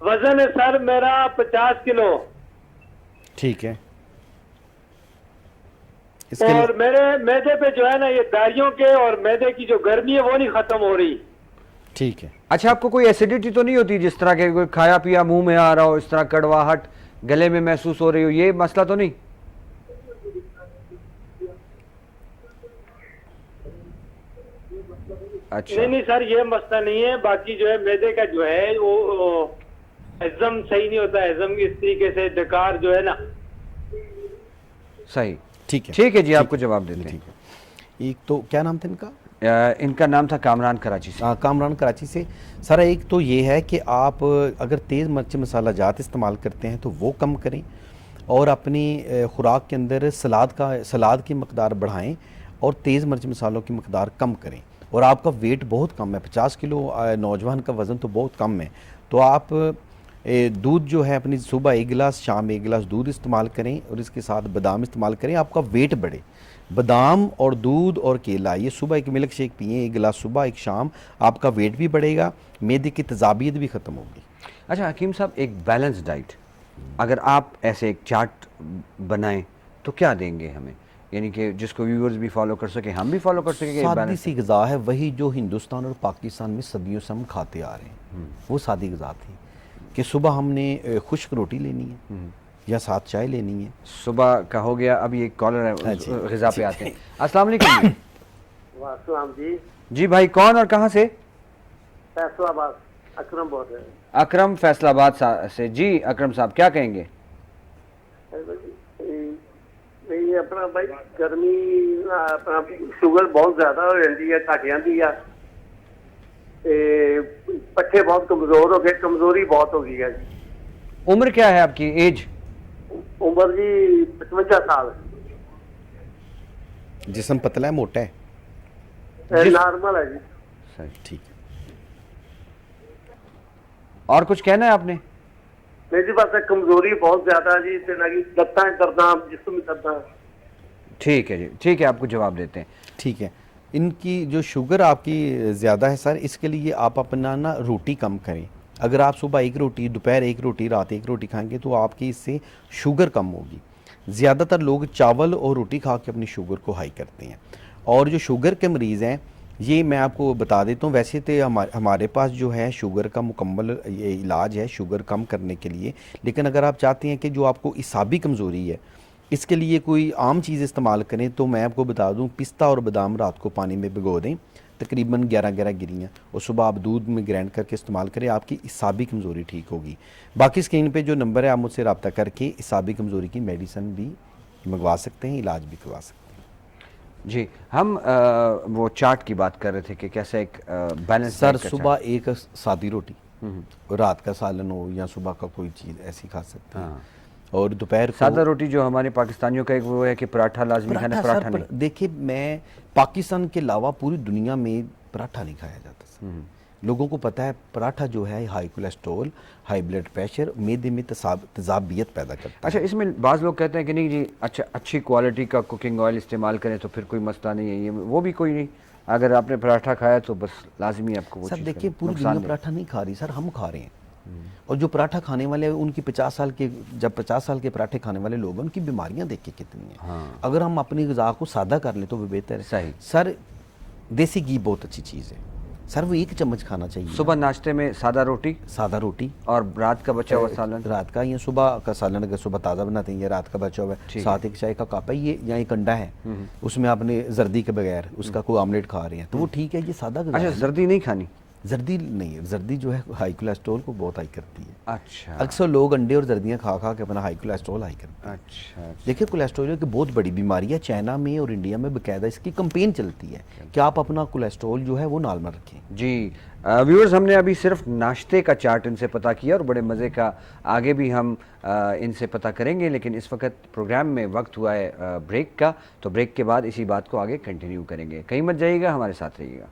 وزن ہے سر میرا 50 کلو. ٹھیک ہے. اور میرے معدے پہ جو ہے نا یہ داڑھیوں کے اور معدے کی جو گرمی ہے وہ نہیں ختم ہو رہی. ٹھیک ہے. اچھا آپ کو کوئی ایسیڈیٹی تو نہیں ہوتی جس طرح کہ کوئی کھایا پیا منہ میں آ رہا ہو, اس طرح کڑواہٹ گلے میں محسوس ہو رہی ہو, یہ مسئلہ تو نہیں؟ اچھا نہیں سر یہ مسئلہ نہیں ہے. باقی جو ہے میدے کا جو ہے وہ ہضم صحیح نہیں ہوتا, ہضم اس طریقے سے ڈکار جو ہے نا. صحیح, ٹھیک ہے. ٹھیک ہے جی, آپ کو جواب دیتے ہیں. ٹھیک ہے. ایک تو کیا نام تھا ان کا؟ ان کا نام تھا کامران کراچی سے. کامران کراچی سے. سر ایک تو یہ ہے کہ آپ اگر تیز مرچ مسالہ جات استعمال کرتے ہیں تو وہ کم کریں, اور اپنی خوراک کے اندر سلاد کی مقدار بڑھائیں اور تیز مرچ مسالوں کی مقدار کم کریں. اور آپ کا ویٹ بہت کم ہے, 50 کلو نوجوان کا وزن تو بہت کم ہے, تو آپ دودھ جو ہے اپنی صبح 1 گلاس شام 1 گلاس دودھ استعمال کریں اور اس کے ساتھ بادام استعمال کریں, آپ کا ویٹ بڑھے. بادام اور دودھ اور کیلا, یہ صبح ایک ملک شیک پئیں, 1 گلاس صبح 1 شام, آپ کا ویٹ بھی بڑھے گا, معدے کی تیزابیت بھی ختم ہوگی. اچھا حکیم صاحب, ایک بیلنس ڈائٹ اگر آپ ایسے ایک چارٹ بنائیں تو کیا دیں گے ہمیں, یعنی کہ جس کو ویورز بھی فالو کر سکیں, ہم بھی فالو کر سکیں؟ سادی سی غذا ہے, وہی جو ہندوستان اور پاکستان میں صدیوں سے ہم کھاتے آ رہے ہیں, وہ سادی غذا تھی کہ صبح ہم نے خشک روٹی لینی ہے یا ساتھ چائے لینی ہے. صبح کا ہو گیا. ابھی ایک کالر ہے, غذا پہ آتے ہیں. السلام علیکم. السلام جی. جی بھائی, کون اور کہاں سے؟ فیصلہ آباد اکرم بول رہے ہیں. اکرم فیصل آباد سے. جی اکرم صاحب کیا کہیں گے؟ نہیں اپنا بھائی گرمی اپنا شوگر بہت زیادہ ہو جاتی ہے, گھٹ جاتی ہے, پٹھے بہت کمزور ہو گئے, کمزوری بہت ہو گئی ہے. عمر کیا ہے آپ کی, ایج؟ عمر جی 55 سال. جسم پتلا ہے موٹا ہے؟ نارمل ہے جی. صحیح, ٹھیک ہے. اور کچھ کہنا ہے آپ نے؟ نہیں جی بس کمزوری بہت زیادہ جی, لتاں درداں, جسم میں درداں. ٹھیک ہے جی, ٹھیک ہے, آپ کو جواب دیتے ہیں. ٹھیک ہے. ان کی جو شوگر آپ کی زیادہ ہے سر, اس کے لیے آپ اپنا نا روٹی کم کریں. اگر آپ صبح 1 روٹی, دوپہر 1 روٹی, رات 1 روٹی کھائیں گے تو آپ کی اس سے شوگر کم ہوگی. زیادہ تر لوگ چاول اور روٹی کھا کے اپنی شوگر کو ہائی کرتے ہیں, اور جو شوگر کے مریض ہیں, یہ میں آپ کو بتا دیتا ہوں, ویسے تو ہمارے پاس جو ہے شوگر کا مکمل علاج ہے شوگر کم کرنے کے لیے, لیکن اگر آپ چاہتے ہیں کہ جو آپ کو اعصابی کمزوری ہے اس کے لیے کوئی عام چیز استعمال کریں, تو میں آپ کو بتا دوں پستہ اور بادام رات کو پانی میں بھگو دیں, تقریباً 11 گریاں, اور صبح آپ دودھ میں گرینڈ کر کے استعمال کریں, آپ کی اعصابی کمزوری ٹھیک ہوگی. باقی اسکرین پہ جو نمبر ہے آپ مجھ سے رابطہ کر کے اعصابی کمزوری کی میڈیسن بھی منگوا سکتے ہیں, علاج بھی کروا سکتے ہیں. جی ہم وہ چارٹ کی بات کر رہے تھے کہ کیسے ایک بیلنس. سر صبح ایک سادی روٹی, رات کا سالن ہو یا صبح کا کوئی چیز ایسی کھا سکتے ہیں, اور دوپہر کو سادہ روٹی جو ہمارے پاکستانیوں کا ایک وہ ہے کہ پراٹھا لازمی کھانا, پراٹھا نہیں. دیکھیں میں پاکستان کے علاوہ پوری دنیا میں پراٹھا نہیں کھایا جاتا سر. لوگوں کو پتہ ہے پراٹھا جو ہے high cholesterol, high blood pressure, معدے میں تیزابیت پیدا کرتا ہے. اچھا اس میں بعض لوگ کہتے ہیں کہ نہیں جی اچھا اچھی کوالٹی کا کوکنگ آئل استعمال کریں تو پھر کوئی مسئلہ نہیں ہے, یہ وہ بھی کوئی نہیں, اگر آپ نے پراٹھا کھایا تو بس لازمی آپ کو وہ سر چیز دیکھیں پوری نقصان دنیا دے. پراٹھا نہیں کھا رہی سر, ہم کھا رہے ہیں. اور جو پراٹھا کھانے والے ہیں ان کی 50 سال کے پراٹھے کھانے والے لوگ ہیں, ان کی بیماریاں دیکھ کے کتنی ہیں. اگر ہم اپنی غذا کو سادہ کر لیں تو وہ بہتر ہے. صحیح. سر دیسی گھی بہت اچھی چیز ہے سر, وہ 1 چمچ کھانا چاہیے. صبح ناشتے میں سادہ روٹی اور رات کا بچا ہوا سالن, رات کا یا صبح کا سالن اگر صبح تازہ بناتے ہیں یا رات کا بچا ہوا ہے, ساتھ 1 چائے کا کپ ہے یہ, یا 1 انڈا ہے, اس میں آپ نے زردی کے بغیر اس کا کوئی آملیٹ کھا رہے ہیں تو وہ ٹھیک ہے, یہ سادہ غذا ہے. اچھا زردی نہیں کھانی؟ زردی نہیں, زردی جو ہے ہائی کولیسٹرول کو بہت ہائی کرتی ہے. اچھا اکثر لوگ انڈے اور زردیاں کھا کے اپنا ہائی کولیسٹرول ہائی کرتے ہیں. اچھا دیکھیں کولیسٹرول کی بہت بڑی بیماری ہے, چائنا میں اور انڈیا میں باقاعدہ اس کی کمپین چلتی ہے کہ آپ اپنا کولیسٹرول جو ہے وہ نارمل رکھیں. جی ویورز, ہم نے ابھی صرف ناشتے کا چارٹ ان سے پتہ کیا اور بڑے مزے کا آگے بھی ہم ان سے پتہ کریں گے, لیکن اس وقت پروگرام میں وقت ہوا ہے بریک کا, تو بریک کے بعد اسی بات کو آگے کنٹینیو کریں گے. کہیں مت جائیے گا, ہمارے ساتھ رہیے گا.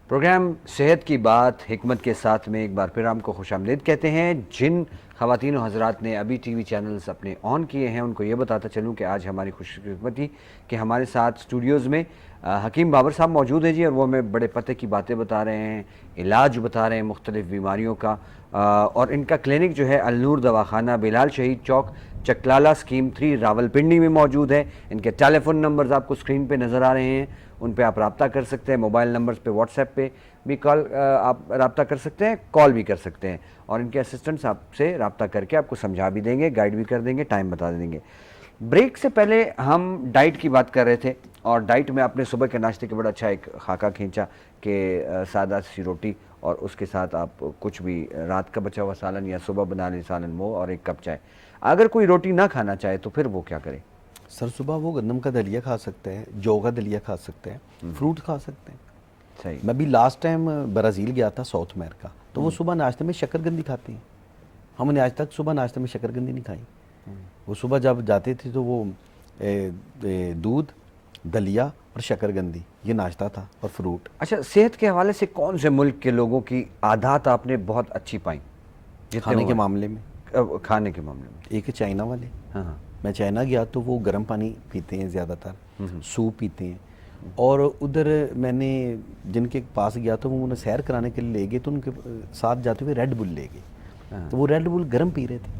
پروگرام صحت کی بات حکمت کے ساتھ میں ایک بار پھر ہم کو خوش آمدید کہتے ہیں. جن خواتین و حضرات نے ابھی ٹی وی چینلز اپنے آن کیے ہیں ان کو یہ بتاتا چلوں کہ آج ہماری خوش قسمتی کہ ہمارے ساتھ اسٹوڈیوز میں حکیم بابر صاحب موجود ہیں جی, اور وہ ہمیں بڑے پتے کی باتیں بتا رہے ہیں, علاج بتا رہے ہیں مختلف بیماریوں کا, اور ان کا کلینک جو ہے النور دواخانہ بلال شہید چوک چکلالہ اسکیم 3 راولپنڈی میں موجود ہے. ان کے ٹیلی فون نمبرز آپ کو اسکرین پہ نظر آ رہے ہیں, ان پہ آپ رابطہ کر سکتے ہیں. موبائل نمبرز پہ واٹس ایپ پہ بھی آپ رابطہ کر سکتے ہیں, کال بھی کر سکتے ہیں, اور ان کے اسسٹنٹس آپ سے رابطہ کر کے آپ کو سمجھا بھی دیں گے, گائیڈ بھی کر دیں گے, ٹائم بتا دیں گے. بریک سے پہلے ہم ڈائٹ کی بات کر رہے تھے, اور ڈائٹ میں آپ نے صبح کے ناشتے کے بڑا اچھا ایک خاکہ کھینچا کہ سادہ سی روٹی اور اس کے ساتھ آپ کچھ بھی رات کا بچا ہوا سالن یا صبح بنا لیں سالن وہ, اور ایک کپ چائے. اگر کوئی روٹی نہ کھانا چاہے تو پھر وہ کیا کرے؟ سر صبح وہ گندم کا دلیا کھا سکتے ہیں, جو کا دلیا کھا سکتے ہیں, فروٹ کھا سکتے ہیں. صحیح. میں بھی لاسٹ ٹائم برازیل گیا تھا, ساؤتھ امریکا, تو وہ صبح ناشتے میں شکر گندی کھاتے ہیں. ہم نے آج تک صبح ناشتے میں شکر گندی نہیں کھائی. وہ صبح جب جاتے تھے تو وہ دودھ, دلیا اور شکر گندی یہ ناشتہ تھا, اور فروٹ. اچھا, صحت کے حوالے سے کون سے ملک کے لوگوں کی عادات آپ نے بہت اچھی پائیں کھانے کے معاملے میں؟ کھانے کے معاملے میں ایک ہے چائنا والے. ہاں ہاں, میں چائنا گیا تو وہ گرم پانی پیتے ہیں زیادہ تر, سوپ پیتے ہیں. اور ادھر میں نے جن کے پاس گیا تو وہ انہیں سیر کرانے کے لیے لے گئے, تو ان کے ساتھ جاتے ہوئے ریڈ بل لے گئے, تو وہ ریڈ بل گرم پی رہے تھے.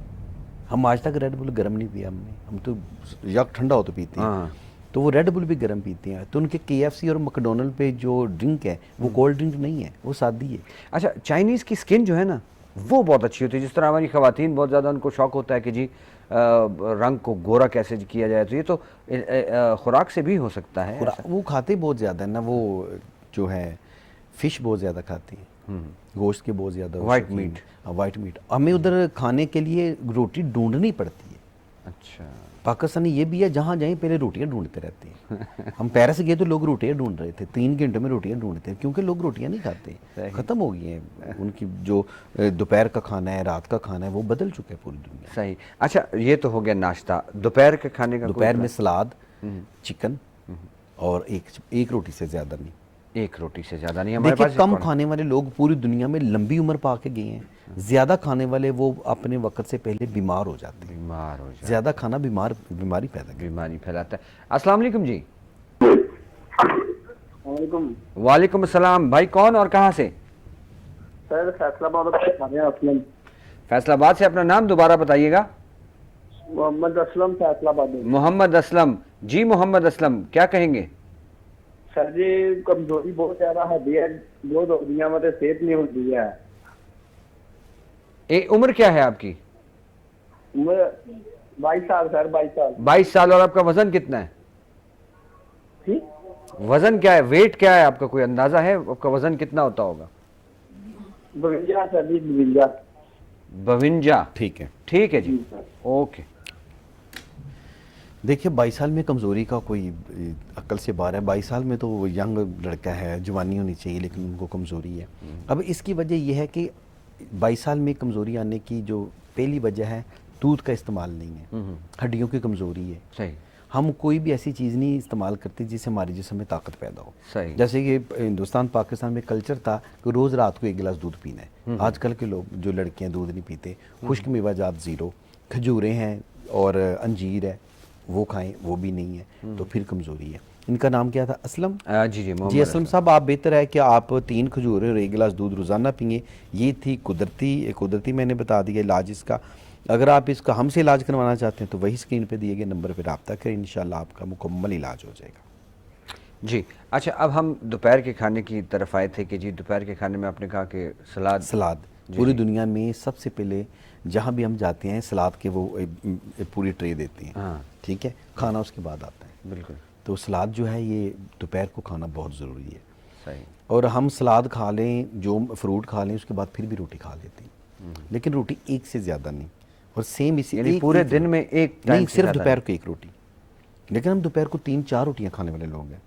ہم آج تک ریڈ بل گرم نہیں پیا ہم نے, ہم تو یا ٹھنڈا ہو تو پیتے ہیں, تو وہ ریڈ بل بھی گرم پیتے ہیں. تو ان کے KFC اور میکڈونلڈ پہ جو ڈرنک ہے وہ کولڈ ڈرنک نہیں ہے, وہ سادی ہے. اچھا, چائنیز کی سکن جو ہے نا وہ بہت اچھی ہوتی ہے. جس طرح ہماری خواتین بہت زیادہ ان کو شوق ہوتا ہے کہ جی رنگ کو گورا کیسے کیا جائے, تو یہ تو خوراک سے بھی ہو سکتا ہے. وہ کھاتے بہت زیادہ ہے نا, وہ جو ہے فش بہت زیادہ کھاتے ہیں, گوشت کے بہت زیادہ, وائٹ میٹ. White meat. ہمیں ادھر کھانے کے لیے روٹی ڈھونڈنی پڑتی ہے. اچھا, پاکستانی یہ بھی ہے جہاں جائیں پہلے روٹیاں ڈھونڈتے رہتے ہیں. ہم پیرس گئے تو لوگ روٹیاں ڈھونڈ رہے تھے, 3 گھنٹے میں روٹیاں ڈھونڈتے ہیں, کیونکہ لوگ روٹیاں نہیں کھاتے, ختم ہو گئی ہیں ان کی. جو دوپہر کا کھانا ہے, رات کا کھانا ہے, وہ بدل چکا ہے پوری دنیا. صحیح. اچھا, یہ تو ہو گیا ناشتہ. دوپہر کے کھانے کا دوپہر میں سلاد, چکن, اور ایک روٹی سے زیادہ نہیں. ایک روٹی سے زیادہ نہیں. ہمارے دیکھیں پاس کم کھانے والے لوگ پوری دنیا میں لمبی عمر پا کے گئے ہیں. زیادہ کھانے والے وہ اپنے وقت سے پہلے بیمار ہو جاتے ہیں. بیمار ہو جائے, زیادہ کھانا بیماری پیدا کرتا ہے. بیماری پھیلاتا ہے. السلام علیکم جی. وعلیکم. وعلیکم السلام. بھائی کون اور کہاں سے؟ سر فیصلہ آباد سے اسلم. فیصلہ آباد سے. اپنا نام دوبارہ بتائیے گا. محمد اسلم فیصلہ آباد. محمد اسلم جی. محمد اسلم کیا کہیں گے؟ سر جی کمزوری بہت زیادہ ہے, بہت ہو گئی ہے, مطلب صحت نہیں ہوتی ہے. عمر کیا ہے آپ کی؟ عمر 22 سال سر. 22 سال. 22 سال. اور آپ کا وزن کتنا ہے؟ ٹھیک. وزن کیا ہے, ویٹ کیا ہے آپ کا, کوئی اندازہ ہے آپ کا وزن کتنا ہوتا ہوگا؟ 52 سر جی. 52. 52. ٹھیک ہے, ٹھیک ہے جی, اوکے. دیکھیے 22 سال میں کمزوری کا کوئی عقل سے بار ہے. 22 سال میں تو وہ ینگ لڑکا ہے, جوانی ہونی چاہیے, لیکن ان کو کمزوری ہے. اب اس کی وجہ یہ ہے کہ 22 سال میں کمزوری آنے کی جو پہلی وجہ ہے, دودھ کا استعمال نہیں ہے, ہڈیوں کی کمزوری ہے. صحیح. ہم کوئی بھی ایسی چیز نہیں استعمال کرتے جس سے ہمارے جسم میں طاقت پیدا ہو. صحیح. جیسے کہ ہندوستان پاکستان میں کلچر تھا کہ روز رات کو 1 گلاس دودھ پینا ہے. آج کل کے لوگ جو لڑکیاں دودھ نہیں پیتے, خشک میوہ جات 0, کھجوریں ہیں اور انجیر ہے وہ کھائیں, وہ بھی نہیں ہے, تو پھر کمزوری ہے. ان کا نام کیا تھا؟ اسلم. جی جی, محمد جی اسلم صاحب, آپ بہتر ہے کہ آپ 3 کھجوریں اور 1 گلاس دودھ روزانہ پئیں. یہ تھی قدرتی میں نے بتا دیا علاج اس کا. اگر آپ اس کا ہم سے علاج کروانا چاہتے ہیں تو وہی اسکرین پہ دیے گئے نمبر پہ رابطہ کریں, انشاءاللہ آپ کا مکمل علاج ہو جائے گا. جی. اچھا, اب ہم دوپہر کے کھانے کی طرف آئے تھے کہ جی دوپہر کے کھانے میں آپ نے کہا کہ سلاد. پوری دنیا میں سب سے پہلے جہاں بھی ہم جاتے ہیں سلاد کے وہ پوری ٹرے دیتے ہیں. ٹھیک ہے, کھانا اس کے بعد آتا ہے. بالکل. تو سلاد جو ہے یہ دوپہر کو کھانا بہت ضروری ہے. صحیح. اور ہم سلاد کھا لیں, جو فروٹ کھا لیں, اس کے بعد پھر بھی روٹی کھا لیتے ہیں, لیکن روٹی ایک سے زیادہ نہیں. اور سیم اسی یعنی پورے دن میں ایک نہیں, صرف دوپہر کو 1 روٹی. لیکن ہم دوپہر کو 3-4 روٹیاں کھانے والے لوگ ہیں.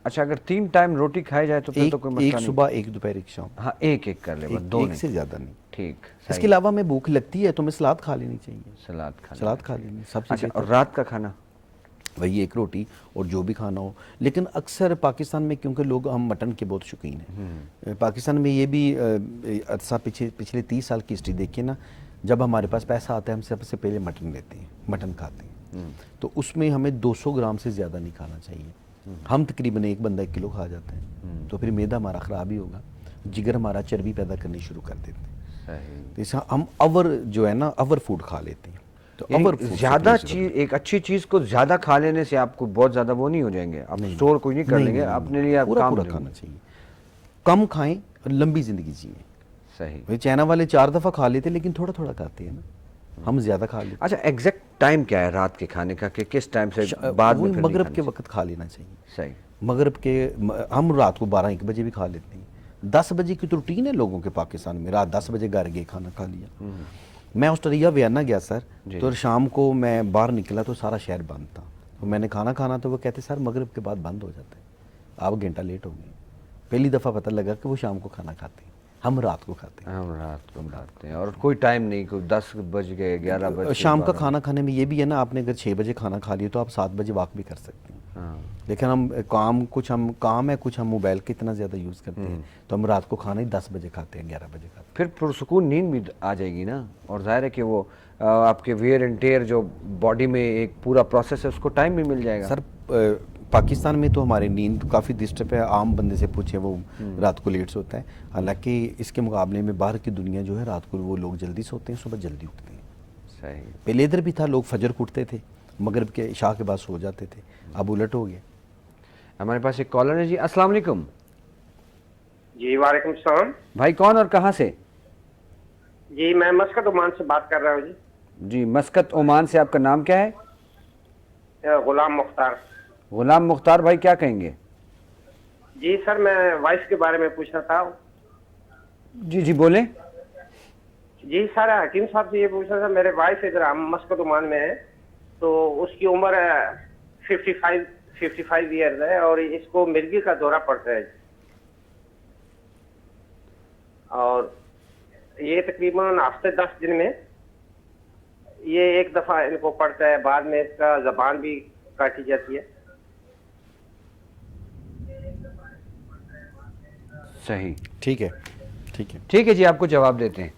اچھا, اگر 3 ٹائم روٹی کھائی جائے تو پھر تو کوئی مسئلہ نہیں. ایک صبح, ایک دوپہر, ایک شام. ہاں, ایک کر لے, بس 2 ایک سے زیادہ نہیں. ٹھیک. اس کے علاوہ میں بھوک لگتی ہے تو میں سلاد کھا لینی چاہیے. سلاد کھا لینی سب سے. اچھا, اور رات کا کھانا وہی 1 روٹی اور جو بھی کھانا ہو. لیکن اکثر پاکستان میں کیونکہ لوگ ہم مٹن کے بہت شوقین ہیں, پاکستان میں یہ بھی عرصہ پچھلے 30 سال کی ہسٹری دیکھیے نا, جب ہمارے پاس پیسہ آتا ہے ہم سب سے پہلے مٹن لیتے ہیں, مٹن کھاتے ہیں. تو اس میں ہمیں 200 گرام سے زیادہ نہیں کھانا چاہیے. ہم تقریباً 1 بندہ 1 کلو کھا جاتے ہیں, تو پھر معدہ ہمارا خراب ہی ہوگا, جگر ہمارا چربی پیدا کرنی شروع کر دیتے ہیں. تو اس ہم جو ہے نا اوور فوڈ کھا لیتے ہیں. تو زیادہ چیز، ایک اچھی چیز کو زیادہ کھا لینے سے آپ کو بہت زیادہ وہ نہیں ہو جائیں گے، آپ اسٹور کوئی نہیں کر لیں گے اپنے لیے، آپ پورا کام پورا کھانا چاہیے، کم کھائیں اور لمبی زندگی جئیں. صحیح. بھائی چائنا والے 4 دفعہ کھا لیتے لیکن تھوڑا تھوڑا کھاتے ہیں نا، ہم زیادہ کھا لیتے. اچھا ایگزیکٹ ٹائم کیا ہے رات کے کھانے کا، کہ کس ٹائم سے بعد میں پھر نہیں مغرب کے کھانا وقت کھا لینا چاہیے. صحیح. مغرب کے ہم رات کو 12-1 بجے بھی کھا لیتے ہیں. 10 بجے کی تو روٹین ہے لوگوں کے پاکستان میں، رات 10 بجے گھر گئے کھانا کھا لیا. میں آسٹریلیا ویانا گیا سر، تو شام کو میں باہر نکلا تو سارا شہر بند تھا. تو میں نے کھانا کھانا تو وہ کہتے سر مغرب کے بعد بند ہو جاتا ہے، آپ گھنٹہ لیٹ ہو گئے. پہلی دفعہ پتہ لگا کہ وہ شام کو کھانا کھاتے ہیں، ہم رات کو کھاتے ہیں. ہم رات کو کھاتے ہیں اور کوئی ٹائم نہیں، کوئی 10 بج گئے 11 بج گئے. شام کا کھانا کھانے میں یہ بھی ہے نا، آپ نے اگر 6 بجے کھانا کھا لیا تو آپ 7 بجے واک بھی کر سکتے ہیں. لیکن ہم کام ہے کچھ، ہم موبائل کا اتنا زیادہ یوز کرتے ہیں تو ہم رات کو کھانا ہی 10 بجے کھاتے ہیں، 11 بجے کھاتے ہیں. پھر پرسکون نیند بھی آ جائے گی نا، اور ظاہر ہے کہ وہ آپ کے ویئر اینڈ ٹیئر جو باڈی میں ایک پورا پروسیس ہے اس کو ٹائم بھی مل جائے گا. سر پاکستان میں تو ہماری نیند کافی ڈسٹرب ہے، عام بندے سے پوچھیں وہ رات کو لیٹ سوتا ہے. حالانکہ اس کے مقابلے میں باہر کی دنیا جو ہے رات کو وہ لوگ جلدی سوتے ہیں، صبح جلدی اٹھتے ہیں. صحیح. پہلے ادھر بھی تھا، لوگ فجر کو اٹھتے تھے، مغرب کے عشاء کے بعد سو جاتے تھے، اب الٹ ہو گیا. ہمارے پاس ایک کالر ہے جی. السلام علیکم. جی وعلیکم السلام. بھائی کون اور کہاں سے؟ جی میں مسقط عمان سے بات کر رہا ہوں. جی مسقط عمان سے. آپ کا نام کیا ہے؟ غلام مختار. غلام مختار بھائی کیا کہیں گے؟ جی سر میں وائف کے بارے میں پوچھنا تھا. جی بولیں. جی سر حکیم صاحب سے یہ پوچھنا تھا، میرے وائف ادھر مسقط عمان میں ہے، تو اس کی عمر 55 ایئرز ہے اور اس کو مرگی کا دورہ پڑتا ہے، اور یہ تقریباً ہفتے 10 دن میں یہ ایک دفعہ ان کو پڑتا ہے، بعد میں اس کا زبان بھی کاٹی جاتی ہے. صحیح. ٹھیک ہے ٹھیک ہے جی، آپ کو جواب دیتے ہیں.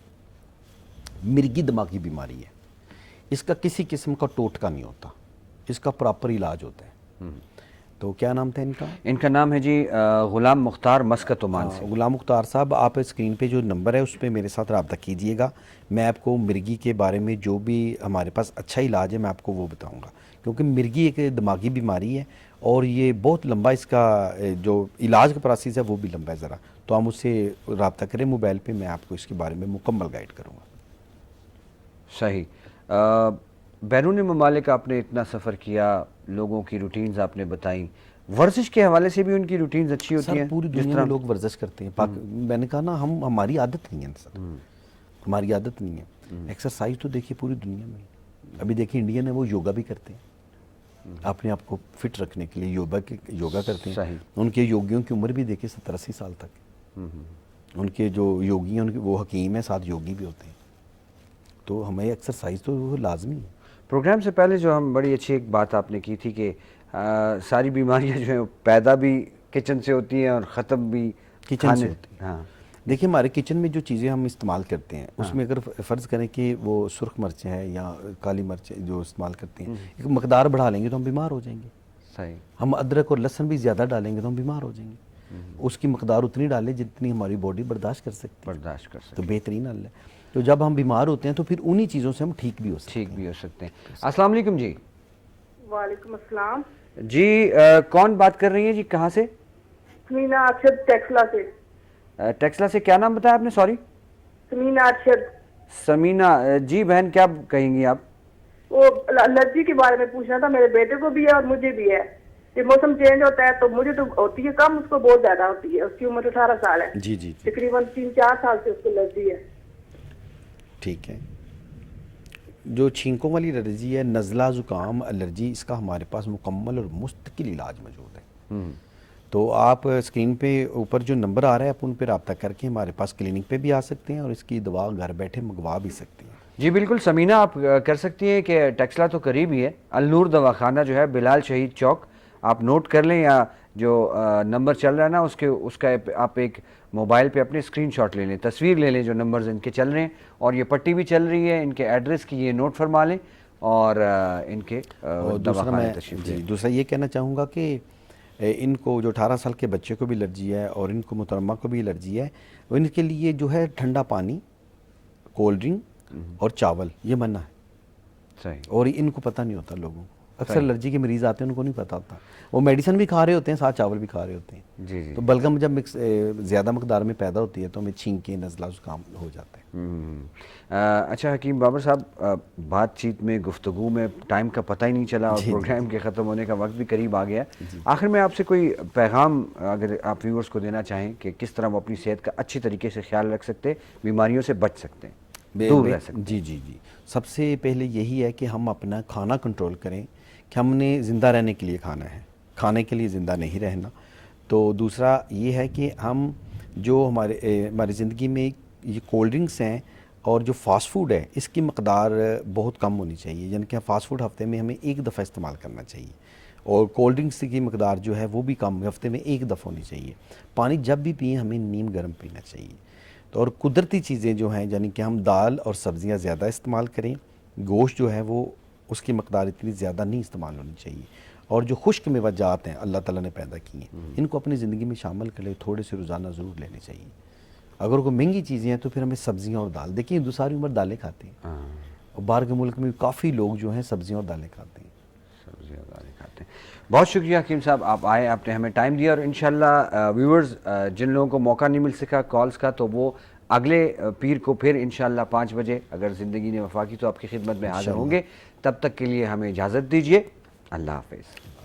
مرگی دماغی بیماری ہے، اس کا کسی قسم کا ٹوٹکا نہیں ہوتا، اس کا پراپر علاج ہوتا ہے. تو کیا نام تھا ان کا؟ ان کا نام ہے جی غلام مختار، مسقط عمان سے. غلام مختار صاحب، آپ اسکرین پہ جو نمبر ہے اس پہ میرے ساتھ رابطہ کیجئے گا. میں آپ کو مرگی کے بارے میں جو بھی ہمارے پاس اچھا علاج ہے میں آپ کو وہ بتاؤں گا، کیونکہ مرگی ایک دماغی بیماری ہے اور یہ بہت لمبا، اس کا جو علاج کا پروسیس ہے وہ بھی لمبا ہے ذرا. تو ہم اس سے رابطہ کریں موبائل پہ، میں آپ کو اس کے بارے میں مکمل گائیڈ کروں گا. صحیح. بیرون ممالک آپ نے اتنا سفر کیا، لوگوں کی روٹینز آپ نے بتائیں، ورزش کے حوالے سے بھی ان کی روٹینز اچھی ہوتی ہیں؟ سر پوری دنیا میں لوگ ورزش کرتے ہیں. میں نے کہا نا ہماری عادت نہیں ہے سر، ہماری عادت نہیں ہے. ایکسرسائز تو دیکھیے پوری دنیا میں، ابھی دیکھیں انڈین ہے وہ یوگا بھی کرتے ہیں اپنے آپ کو فٹ رکھنے کے لیے، یوگا کرتے ہیں. صحیح. ان کے یوگیوں کی عمر بھی دیکھیں 70-80 سال تک. ان کے جو یوگی ہیں وہ حکیم ہیں، ساتھ یوگی بھی ہوتے ہیں. تو ہمیں ایکسرسائز تو وہ لازمی ہے. پروگرام سے پہلے جو ہم بڑی اچھی ایک بات آپ نے کی تھی کہ ساری بیماریاں جو ہیں پیدا بھی کچن سے ہوتی ہیں اور ختم بھی کچن سے ہوتی ہیں. ہاں دیکھیں ہمارے کچن میں جو چیزیں ہم استعمال کرتے ہیں اس میں اگر فرض کریں کہ وہ سرخ مرچ ہے یا کالی مرچ جو استعمال کرتے ہیں، ایک مقدار بڑھا لیں گے تو ہم بیمار ہو جائیں گے. صحیح. ہم ادرک اور لہسن بھی زیادہ ڈالیں گے تو ہم بیمار ہو جائیں گے. اس کی مقدار اتنی ڈالیں جتنی ہماری باڈی برداشت کر سکتی ہے، تو بہترین حل ہے. تو جب ہم بیمار ہوتے ہیں تو پھر انہی چیزوں سے ہم ٹھیک بھی ہو سکتے ہیں. السلام علیکم جی. وعلیکم السلام جی کون بات کر رہی ہیں جی، کہاں سے؟ سمینا ارشد ٹیکسلا سے. ٹیکسلا سے. کیا نام بتایا آپ نے؟ سوری. سمینا ارشد. سمینا جی بہن کیا کہیں گی آپ؟ وہ الرجی کے بارے میں پوچھنا تھا، میرے بیٹے کو بھی ہے اور مجھے بھی ہے. یہ موسم چینج ہوتا ہے تو مجھے تو ہوتی ہے کم، اس کو بہت زیادہ ہوتی ہے. اس کی عمر 18 سال ہے. جی تقریباً 3-4 سال سے اس کو الرجی ہے. ٹھیک ہے. جو چھینکوں والی الرجی ہے، نزلہ زکام الرجی، اس کا ہمارے پاس مکمل اور مستقل علاج موجود ہے. تو آپ اسکرین پہ اوپر جو نمبر آ رہا ہے آپ ان پہ رابطہ کر کے ہمارے پاس کلینک پہ بھی آ سکتے ہیں اور اس کی دوا گھر بیٹھے منگوا بھی سکتے ہیں. جی بالکل سمینہ، آپ کر سکتی ہیں کہ ٹیکسلا تو قریب ہی ہے، النور دواخانہ جو ہے بلال شہید چوک، آپ نوٹ کر لیں یا جو نمبر چل رہا ہے نا اس کا آپ ایک موبائل پہ اپنے اسکرین شاٹ لے لیں، تصویر لے لیں جو نمبرز ان کے چل رہے ہیں، اور یہ پٹی بھی چل رہی ہے، ان کے ایڈریس کی یہ نوٹ فرما لیں اور ان کے دواخانے تشریف لیں. دوسرا یہ کہنا چاہوں گا کہ ان کو جو 18 سال کے بچے کو بھی الرجی ہے اور ان کو محترمہ کو بھی الرجی ہے، ان کے لیے جو ہے ٹھنڈا پانی، کولڈ ڈرنک اور چاول یہ منع ہے. صحیح. اور ان کو پتہ نہیں ہوتا لوگوں کو. اکثر الرجی کے مریض آتے ہیں ان کو نہیں پتہ ہوتا, وہ میڈیسن بھی کھا رہے ہوتے ہیں, ساتھ چاول بھی کھا رہے ہوتے ہیں. جی جی. تو بلغم جب زیادہ مقدار میں پیدا ہوتی ہے تو ہمیں چھینکیں, نزلہ زکام ہو جاتا ہے. اچھا حکیم بابر صاحب, بات چیت میں, گفتگو میں ٹائم کا پتہ ہی نہیں چلا اور پروگرام کے ختم ہونے کا وقت بھی قریب آ گیا. آخر میں آپ سے کوئی پیغام اگر آپ ویورز کو دینا چاہیں کہ کس طرح وہ اپنی صحت کا اچھی طریقے سے خیال رکھ سکتے, بیماریوں سے بچ سکتے ہیں, دور رہ سکتے ہیں. جی. سب سے پہلے یہی ہے کہ ہم اپنا کھانا کنٹرول کریں کہ ہم نے زندہ رہنے کے لیے کھانا ہے, کھانے کے لیے زندہ نہیں رہنا. تو دوسرا یہ ہے کہ ہم جو ہماری زندگی میں یہ کولڈ ڈرنکس ہیں اور جو فاسٹ فوڈ ہے اس کی مقدار بہت کم ہونی چاہیے, یعنی کہ فاسٹ فوڈ ہفتے میں ہمیں ایک دفعہ استعمال کرنا چاہیے, اور کولڈ ڈرنکس کی مقدار جو ہے وہ بھی کم, ہفتے میں ایک دفعہ ہونی چاہیے. پانی جب بھی پئیں ہمیں نیم گرم پینا چاہیے. تو اور قدرتی چیزیں جو ہیں, یعنی کہ ہم دال اور سبزیاں زیادہ استعمال کریں, گوشت جو ہے وہ اس کی مقدار اتنی زیادہ نہیں استعمال ہونی چاہیے. اور جو خشک میوہ جات ہیں اللہ تعالیٰ نے پیدا کی ہیں ان کو اپنی زندگی میں شامل کر لے, تھوڑے سے روزانہ ضرور لینے چاہیے. اگر کوئی مہنگی چیزیں ہیں تو پھر ہمیں سبزیاں اور دال, دیکھیں ہندو ساری عمر دالیں کھاتے ہیں, اور باہر کے ملک میں کافی لوگ جو ہیں سبزیاں اور دالیں کھاتے ہیں. سبزیاں اور دالیں کھاتے ہیں. بہت شکریہ حکیم صاحب, آپ آئے, آپ نے ہمیں ٹائم دیا, اور انشاءاللہ ویورز جن لوگوں کو موقع نہیں مل سکا کالز کا تو وہ اگلے پیر کو پھر انشاءاللہ 5 بجے اگر زندگی نے وفا کی تو آپ کی خدمت میں حاضر ہوں گے. تب تک کے لیے ہمیں اجازت دیجیے. اللہ حافظ.